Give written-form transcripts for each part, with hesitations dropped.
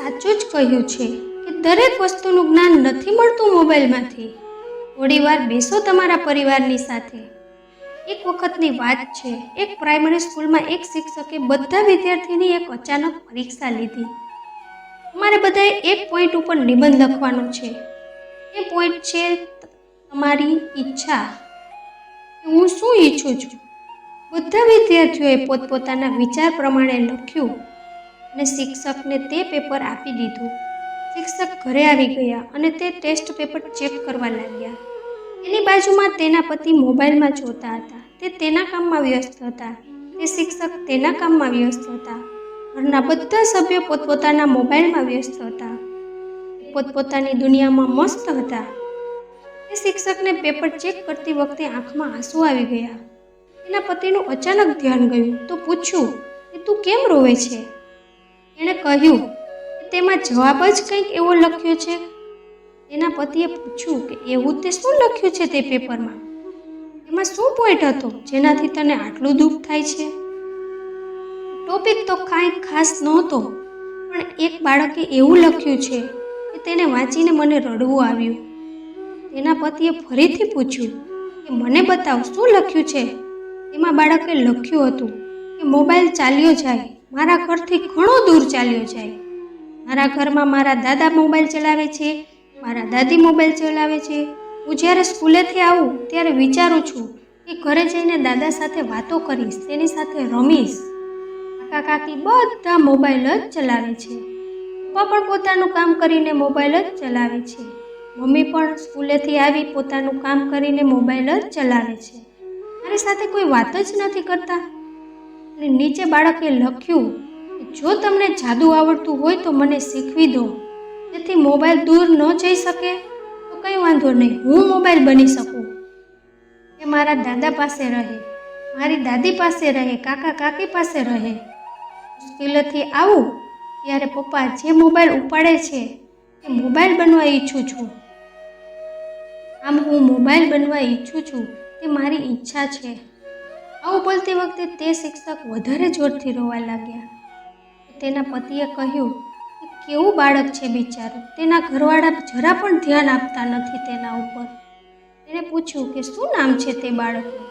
સાચું જ કહ્યું છે કે દરેક વસ્તુનું જ્ઞાન નથી મળતું મોબાઈલમાંથી. થોડીવાર બેસો તમારા પરિવારની સાથે. એક વખતની વાત છે, એક પ્રાઇમરી સ્કૂલમાં એક શિક્ષકે બધા વિદ્યાર્થીની એક અચાનક પરીક્ષા લીધી. તમારે બધાએ એક પોઈન્ટ ઉપર નિબંધ લખવાનો છે. એ પોઈન્ટ છે તમારી ઈચ્છા. હું શું ઈચ્છું છું. બધા વિદ્યાર્થીઓએ પોતપોતાના વિચાર પ્રમાણે લખ્યું અને શિક્ષકને તે પેપર આપી દીધું. શિક્ષક ઘરે આવી ગયા અને તે ટેસ્ટ પેપર ચેક કરવા લાગ્યા. તેની બાજુમાં તેના પતિ મોબાઈલમાં જોતા હતા. તે તેના કામમાં વ્યસ્ત હતા. તે શિક્ષક તેના કામમાં વ્યસ્ત હતા. ઘરના બધા સભ્યો પોતપોતાના મોબાઈલમાં વ્યસ્ત હતા. પોતપોતાની દુનિયામાં મસ્ત હતા. તે શિક્ષકને પેપર ચેક કરતી વખતે આંખમાં આંસુ આવી ગયા. તેના પતિનું અચાનક ધ્યાન ગયું તો પૂછ્યું કે તું કેમ રોવે છે. એણે કહ્યું કે તેમાં જવાબ જ કંઈક એવો લખ્યો છે. તેના પતિએ પૂછ્યું કે એવું તે શું લખ્યું છે તે પેપરમાં? એમાં શું પોઈન્ટ હતો જેનાથી તને આટલું દુઃખ થાય છે? ટોપિક તો કાંઈ ખાસ નહોતો, પણ એક બાળકે એવું લખ્યું છે કે તેને વાંચીને મને રડવું આવ્યું. તેના પતિએ ફરીથી પૂછ્યું કે મને બતાવ શું લખ્યું છે. એમાં બાળકે લખ્યું હતું કે મોબાઈલ ચાલ્યો જાય, મારા ઘરથી ઘણો દૂર ચાલ્યો જાય. મારા ઘરમાં મારા દાદા મોબાઈલ ચલાવે છે, મારા દાદી મોબાઈલ ચલાવે છે. હું જ્યારે સ્કૂલેથી આવું ત્યારે વિચારું છું કે ઘરે જઈને દાદા સાથે વાતો કરીશ, તેની સાથે રમીશ. કાકા કાકી બધા મોબાઈલ જ ચલાવે છે. પપ્પા પણ પોતાનું કામ કરીને મોબાઈલ જ ચલાવે છે. મમ્મી પણ સ્કૂલેથી આવી પોતાનું કામ કરીને મોબાઈલ જ ચલાવે છે. મારી સાથે કોઈ વાત જ નથી કરતા. અને નીચે બાળકે લખ્યું કે જો તમને જાદુ આવડતું હોય તો મને શીખવી દો, જેથી મોબાઈલ દૂર ન જઈ શકે તો કંઈ વાંધો નહીં, હું મોબાઈલ બની શકું. એ મારા દાદા પાસે રહે, મારી દાદી પાસે રહે, કાકા કાકી પાસે રહે. સ્કૂલેથી આવું ત્યારે પપ્પા જે મોબાઈલ ઉપાડે છે એ મોબાઈલ બનવા ઈચ્છું છું. આમ હું મોબાઈલ બનવા ઈચ્છું છું, તે મારી ઈચ્છા છે. આવું બોલતી વખતે તે શિક્ષક વધારે જોરથી રોવા લાગ્યા. તેના પતિએ કહ્યું કે કેવું બાળક છે બિચારું, તેના ઘરવાળા જરા પણ ધ્યાન આપતા નથી તેના ઉપર. તેણે પૂછ્યું કે શું નામ છે તે બાળકનું.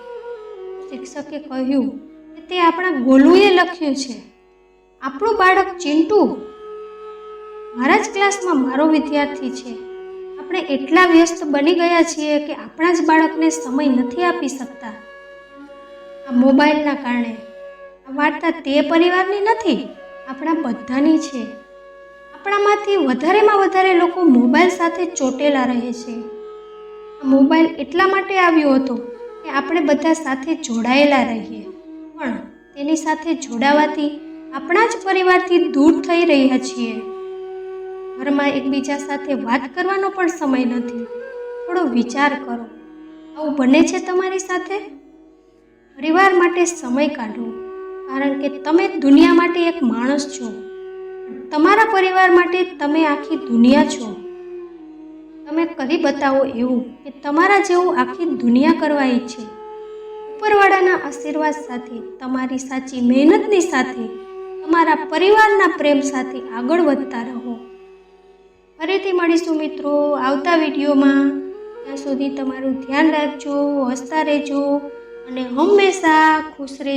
શિક્ષકે કહ્યું કે તે આપણા ગોલુએ લખ્યું છે. આપણું બાળક ચિંટુ મારા જ ક્લાસમાં મારો વિદ્યાર્થી છે. આપણે એટલા વ્યસ્ત બની ગયા છીએ કે આપણા જ બાળકને સમય નથી આપી શકતા. આ મોબાઈલના કારણે. આ વાર્તા તે પરિવારની નથી, આપણા બધાની છે. આપણામાંથી વધારેમાં વધારે લોકો મોબાઈલ સાથે ચોટેલા રહે છે. આ મોબાઈલ એટલા માટે આવ્યો હતો કે આપણે બધા સાથે જોડાયેલા રહીએ, પણ તેની સાથે જોડાવાથી આપણા જ પરિવારથી દૂર થઈ રહ્યા છીએ. ઘરમાં એકબીજા સાથે વાત કરવાનો પણ સમય નથી. થોડો વિચાર કરો, આવું બને છે તમારી સાથે? પરિવાર માટે સમય કાઢો, કારણ કે તમે દુનિયા માટે એક માણસ છો. તમારા પરિવાર માટે તમે આખી દુનિયા છો. તમે કરી બતાવો એવું કે તમારા જેવું આખી દુનિયા કરવા ઈચ્છે. ઉપરવાળાના આશીર્વાદ સાથે, તમારી સાચી મહેનતની સાથે, તમારા પરિવારના પ્રેમ સાથે આગળ વધતા રહો. ફરીથી મળીશું મિત્રો આવતા વિડીયોમાં. ત્યાં સુધી તમારું ધ્યાન રાખજો, હસતા રહેજો અને હંમેશા ખુશ રહેજો.